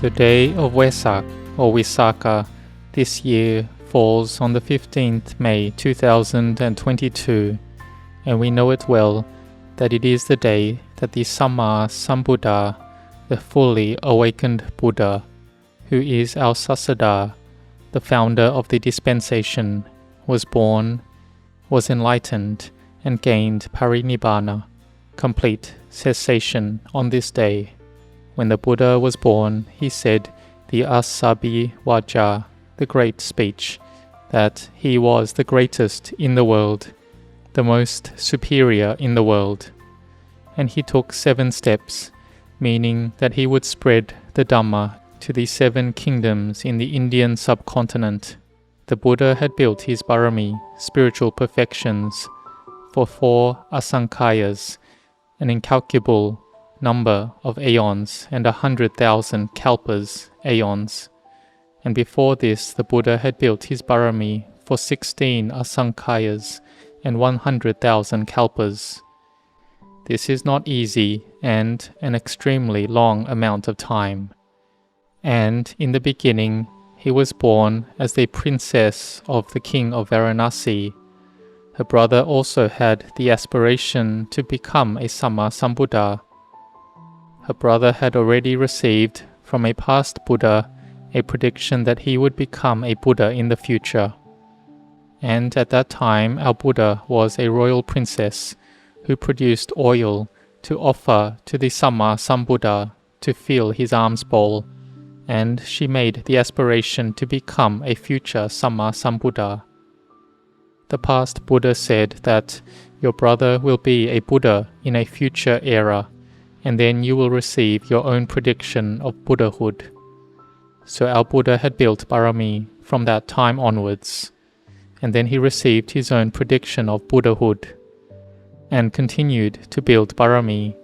The day of Wesak, or Wesak, this year falls on the 15th May 2022, and we know it well that it is the day that the Samma Sambuddha, the fully awakened Buddha, who is our Sasada, the founder of the dispensation, was born, was enlightened, and gained parinibbana, complete cessation on this day. When the Buddha was born, he said the Asabi Waja, the great speech, that he was the greatest in the world, the most superior in the world. And he took 7 steps, meaning that he would spread the Dhamma to the 7 kingdoms in the Indian subcontinent. The Buddha had built his Barami, spiritual perfections, for 4 asankayas, an incalculable number of aeons, and 100,000 kalpas, aeons. And before this, the Buddha had built his Barami for 16 asankayas and 100,000 kalpas. This is not easy and an extremely long amount of time. And in the beginning, he was born as the princess of the king of Varanasi. Her brother also had the aspiration to become a Samma Sambuddha. Her brother had already received from a past Buddha a prediction that he would become a Buddha in the future. And at that time, our Buddha was a royal princess who produced oil to offer to the Samma Sambuddha to fill his alms bowl, and she made the aspiration to become a future Samma Sambuddha. The past Buddha said that your brother will be a Buddha in a future era, and then you will receive your own prediction of Buddhahood. So our Buddha had built Barami from that time onwards, and then he received his own prediction of Buddhahood, and continued to build Barami,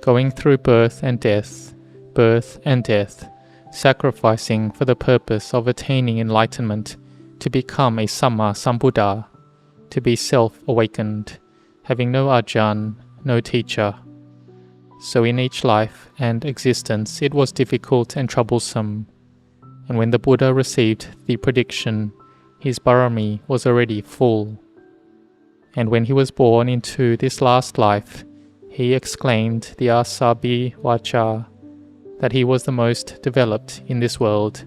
going through birth and death, sacrificing for the purpose of attaining enlightenment, to become a Samma Sambuddha, to be self-awakened, having no Ajahn, no teacher. So in each life and existence it was difficult and troublesome. And when the Buddha received the prediction, his Barami was already full. And when he was born into this last life, he exclaimed the Asabi Wacha, that he was the most developed in this world,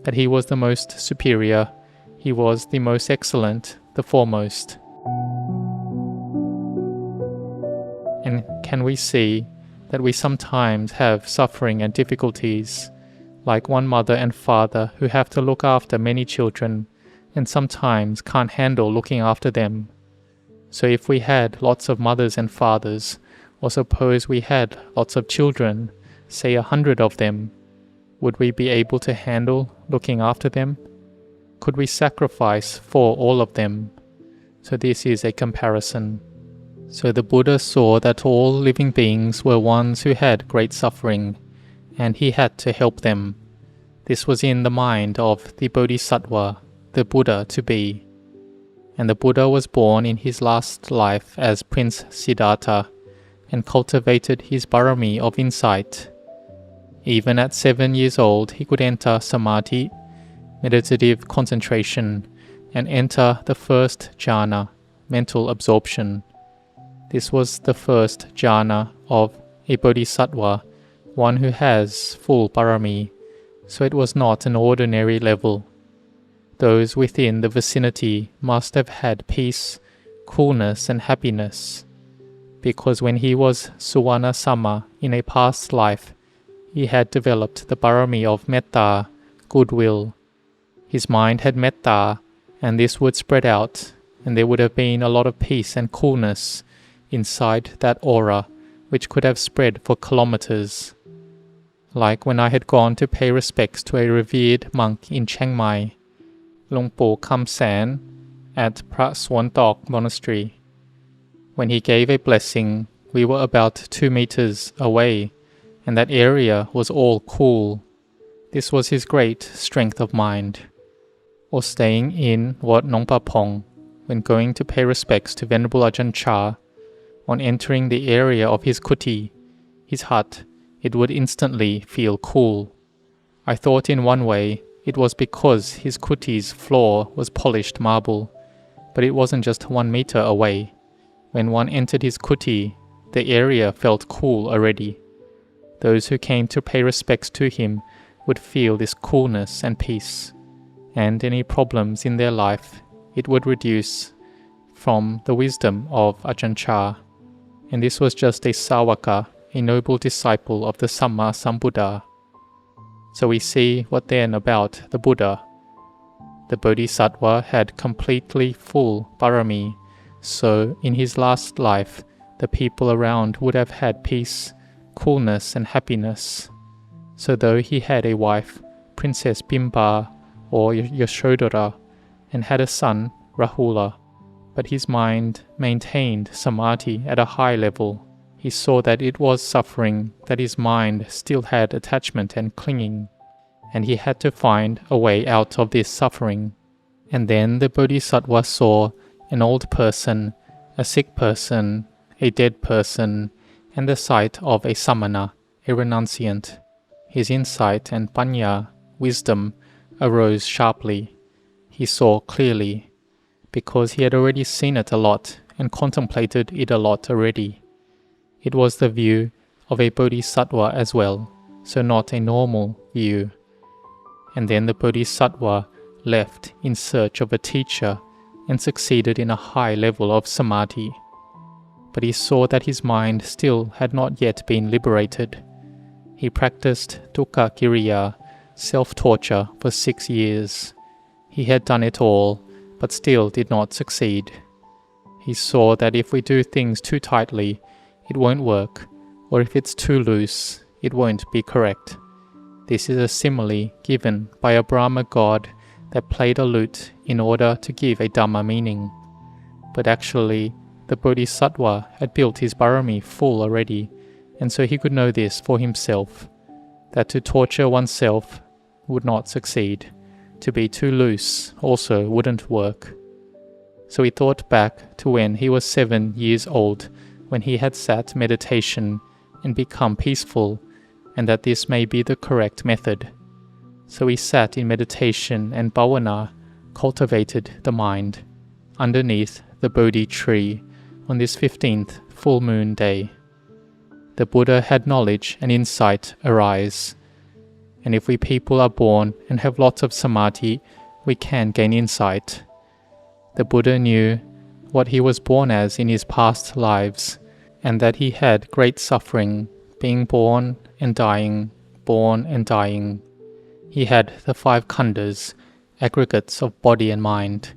that he was the most superior, he was the most excellent, the foremost. And can we see that we sometimes have suffering and difficulties, like one mother and father who have to look after many children and sometimes can't handle looking after them. So if we had lots of mothers and fathers, or suppose we had lots of children, say 100 of them, would we be able to handle looking after them? Could we sacrifice for all of them? So this is a comparison. So the Buddha saw that all living beings were ones who had great suffering, and he had to help them. This was in the mind of the Bodhisattva, the Buddha to be. And the Buddha was born in his last life as Prince Siddhartha, and cultivated his Barami of insight. Even at 7 years old, he could enter samadhi, meditative concentration, and enter the first jhana, mental absorption. This was the first jhana of a bodhisattva, one who has full Barami, so it was not an ordinary level. Those within the vicinity must have had peace, coolness, and happiness, because when he was Suwana Sama in a past life, he had developed the Barami of metta, goodwill. His mind had metta, and this would spread out, and there would have been a lot of peace and coolness inside that aura, which could have spread for kilometers. Like when I had gone to pay respects to a revered monk in Chiang Mai, Lung Po Kam San, at Phra Swan Tok Monastery. When he gave a blessing, we were about 2 meters away, and that area was all cool. This was his great strength of mind. Or staying in Wat Marp Pong, when going to pay respects to Venerable Ajahn Chah, on entering the area of his kuti, his hut, it would instantly feel cool. I thought in one way it was because his kuti's floor was polished marble, but it wasn't just 1 meter away. When one entered his kuti, the area felt cool already. Those who came to pay respects to him would feel this coolness and peace, and any problems in their life, it would reduce from the wisdom of Ajahn Chah. And this was just a Sāvaka, a noble disciple of the Samma Sambuddha. So we see what then about the Buddha. The Bodhisattva had completely full parami, so in his last life, the people around would have had peace, coolness and happiness. So though he had a wife, Princess Bimba or Yashodhara, and had a son, Rahula, but his mind maintained samadhi at a high level. He saw that it was suffering, that his mind still had attachment and clinging, and he had to find a way out of this suffering. And then the Bodhisattva saw an old person, a sick person, a dead person, and the sight of a samana, a renunciant. His insight and panya, wisdom, arose sharply. He saw clearly, because he had already seen it a lot and contemplated it a lot already. It was the view of a bodhisattva as well, so not a normal view. And then the bodhisattva left in search of a teacher and succeeded in a high level of samadhi. But he saw that his mind still had not yet been liberated. He practiced dukkha kiriya, self-torture, for 6 years. He had done it all, but still did not succeed. He saw that if we do things too tightly, it won't work, or if it's too loose, it won't be correct. This is a simile given by a Brahma god that played a lute in order to give a Dhamma meaning. But actually, the Bodhisattva had built his parami full already, and so he could know this for himself, that to torture oneself would not succeed. To be too loose also wouldn't work. So he thought back to when he was 7 years old, when he had sat meditation and become peaceful, and that this may be the correct method. So he sat in meditation and bhavana, cultivated the mind, underneath the Bodhi tree on this 15th full moon day. The Buddha had knowledge and insight arise. And if we people are born and have lots of samadhi, we can gain insight. The Buddha knew what he was born as in his past lives, and that he had great suffering, being born and dying, born and dying. He had the 5 khandhas, aggregates of body and mind.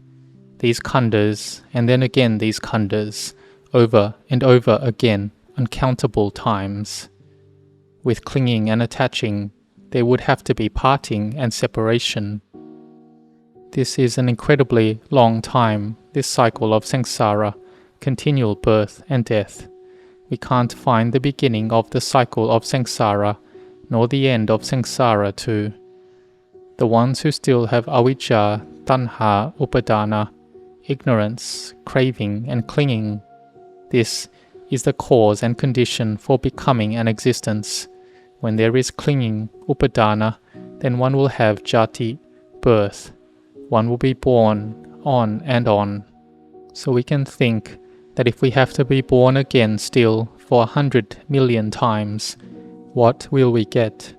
These khandhas, and then again these khandhas, over and over again, uncountable times. With clinging and attaching, there would have to be parting and separation. This is an incredibly long time, this cycle of samsara, continual birth and death. We can't find the beginning of the cycle of samsara, nor the end of samsara too. The ones who still have avijja, tanha, upadana, ignorance, craving and clinging, this is the cause and condition for becoming an existence. When there is clinging, upadana, then one will have jati, birth. One will be born on and on. So we can think that if we have to be born again still for 100 million times, what will we get?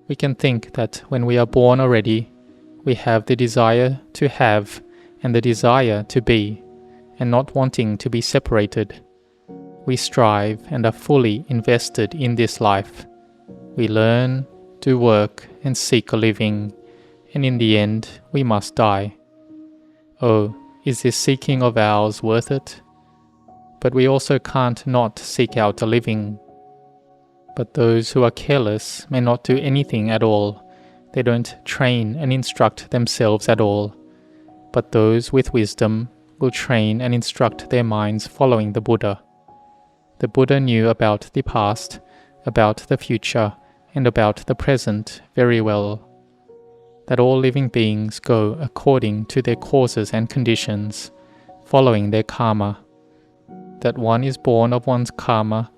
We can think that when we are born already, we have the desire to have and the desire to be, and not wanting to be separated. We strive and are fully invested in this life. We learn, do work, and seek a living, and in the end, we must die. Oh, is this seeking of ours worth it? But we also can't not seek out a living. But those who are careless may not do anything at all. They don't train and instruct themselves at all. But those with wisdom will train and instruct their minds following the Buddha. The Buddha knew about the past, about the future, and about the present very well. That all living beings go according to their causes and conditions, following their karma. That one is born of one's karma,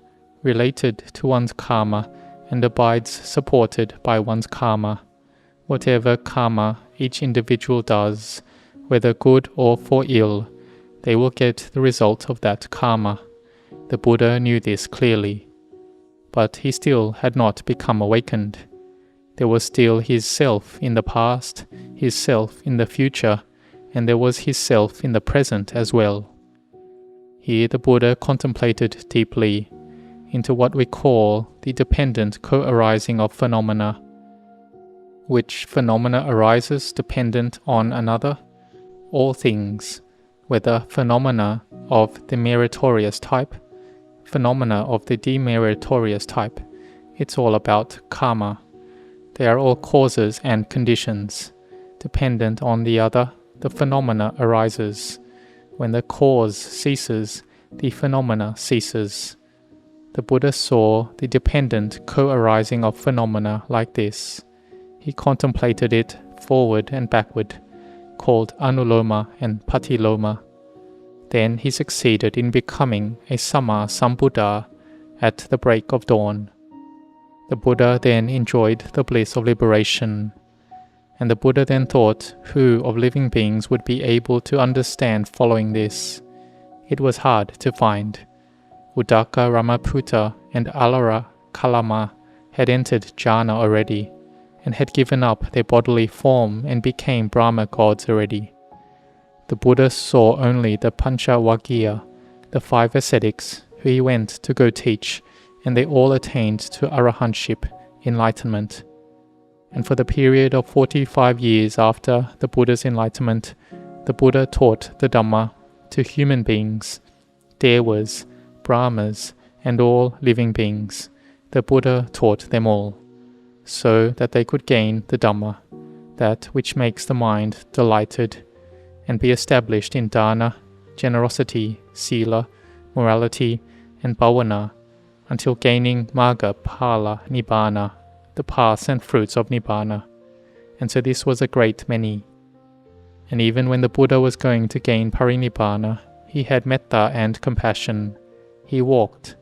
related to one's karma, and abides supported by one's karma. Whatever karma each individual does, whether good or for ill, they will get the result of that karma. The Buddha knew this clearly. But he still had not become awakened. There was still his self in the past, his self in the future, and there was his self in the present as well. Here the Buddha contemplated deeply into what we call the dependent co-arising of phenomena. Which phenomena arises dependent on another? All things, whether phenomena of the meritorious type, phenomena of the demeritorious type, it's all about karma. They are all causes and conditions. Dependent on the other, the phenomena arises. When the cause ceases, the phenomena ceases. The Buddha saw the dependent co-arising of phenomena like this. He contemplated it forward and backward, called Anuloma and Patiloma. Then he succeeded in becoming a Samma Sambuddha at the break of dawn. The Buddha then enjoyed the bliss of liberation. And the Buddha then thought, who of living beings would be able to understand following this? It was hard to find. Uddaka Ramaputta and Alara Kalama had entered jhana already, and had given up their bodily form and became Brahma gods already. The Buddha saw only the Panchavaggiya, the 5 ascetics, who he went to go teach, and they all attained to arahantship, enlightenment. And for the period of 45 years after the Buddha's enlightenment, the Buddha taught the Dhamma to human beings, Devas, Brahmas, and all living beings. The Buddha taught them all, so that they could gain the Dhamma, that which makes the mind delighted, and be established in dana, generosity, sila, morality, and bhavana, until gaining magga, phala, nibbana, the paths and fruits of nibbana. And so this was a great many. And even when the Buddha was going to gain parinibbana, he had metta and compassion. He walked,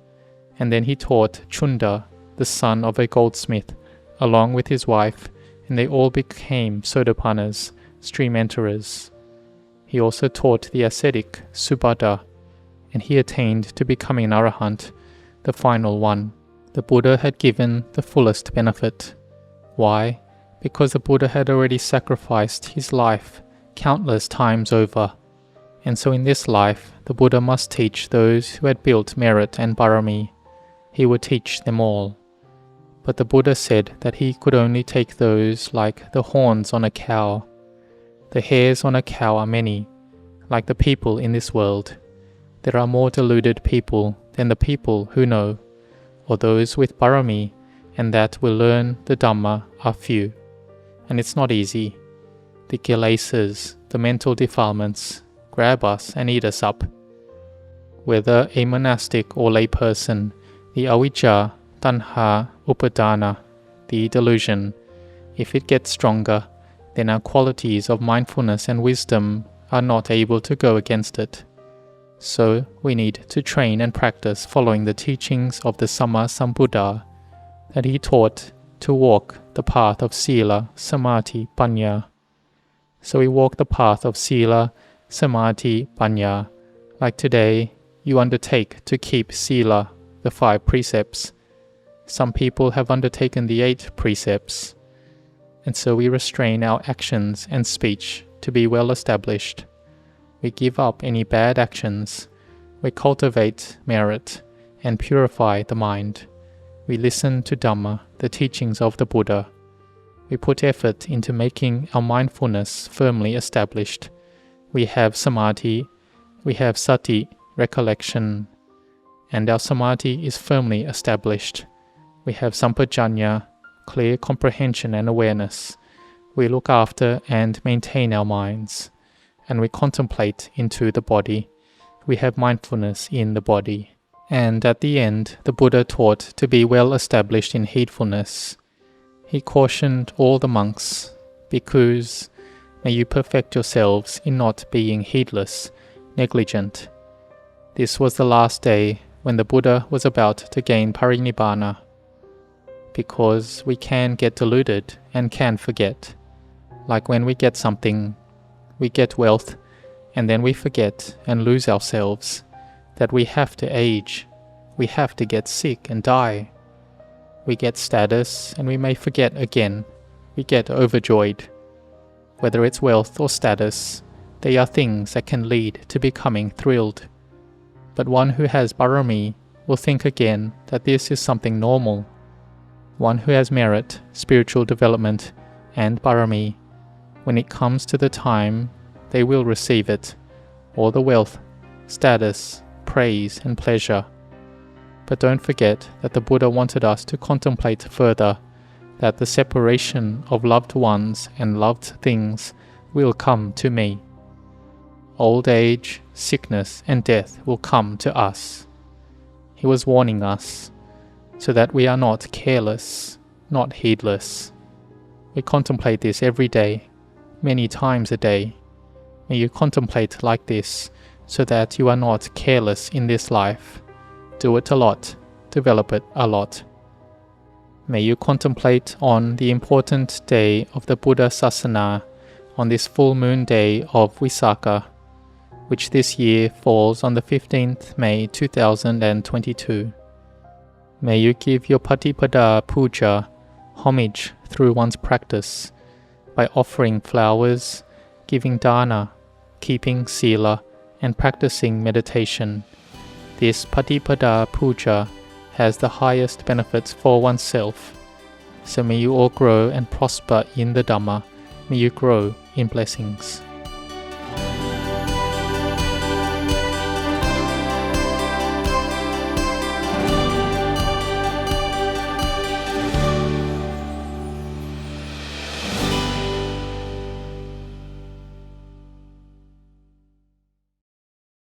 and then he taught Chunda, the son of a goldsmith, along with his wife, and they all became Sotapannas, stream enterers. He also taught the ascetic Subhadda, and he attained to becoming an arahant, the final one. The Buddha had given the fullest benefit. Why? Because the Buddha had already sacrificed his life countless times over. And so in this life, the Buddha must teach those who had built merit and barami. He would teach them all. But the Buddha said that he could only take those like the horns on a cow. The hairs on a cow are many, like the people in this world. There are more deluded people than the people who know, or those with barami, and that will learn the Dhamma are few. And it's not easy. The kilesas, the mental defilements, grab us and eat us up. Whether a monastic or lay person, the avijja, tanha, upadana, the delusion, if it gets stronger, then our qualities of mindfulness and wisdom are not able to go against it. So we need to train and practice following the teachings of the Samma Sambuddha, that he taught to walk the path of sila, samadhi, panya. So we walk the path of sila, samadhi, panya. Like today, you undertake to keep sila, the 5 precepts. Some people have undertaken the 8 precepts. And so we restrain our actions and speech to be well established. We give up any bad actions. We cultivate merit and purify the mind. We listen to Dhamma, the teachings of the Buddha. We put effort into making our mindfulness firmly established. We have samadhi, we have sati, recollection, and our samadhi is firmly established. We have sampajanya, clear comprehension and awareness. We look after and maintain our minds, and we contemplate into the body. We have mindfulness in the body. And at the end, the Buddha taught to be well established in heedfulness. He cautioned all the monks, "Bhikkhus, may you perfect yourselves in not being heedless, negligent." This was the last day when the Buddha was about to gain parinibbana. because we can get deluded and can forget. Like when we get something, we get wealth, and then we forget and lose ourselves, that we have to age, we have to get sick and die. We get status and we may forget again, we get overjoyed. Whether it's wealth or status, they are things that can lead to becoming thrilled. But one who has barami will think again that this is something normal. One who has merit, spiritual development, and barami, when it comes to the time, they will receive it, all the wealth, status, praise, and pleasure. But don't forget that the Buddha wanted us to contemplate further that the separation of loved ones and loved things will come to me. Old age, sickness, and death will come to us. He was warning us so that we are not careless, not heedless. We contemplate this every day, many times a day. May you contemplate like this so that you are not careless in this life. Do it a lot, develop it a lot. May you contemplate on the important day of the Buddha Sasana on this full moon day of Wesak, which this year falls on the 15th May 2022. May you give your Patipada Puja homage through one's practice by offering flowers, giving dana, keeping sila, and practicing meditation. This Patipada Puja has the highest benefits for oneself. So may you all grow and prosper in the Dhamma. May you grow in blessings.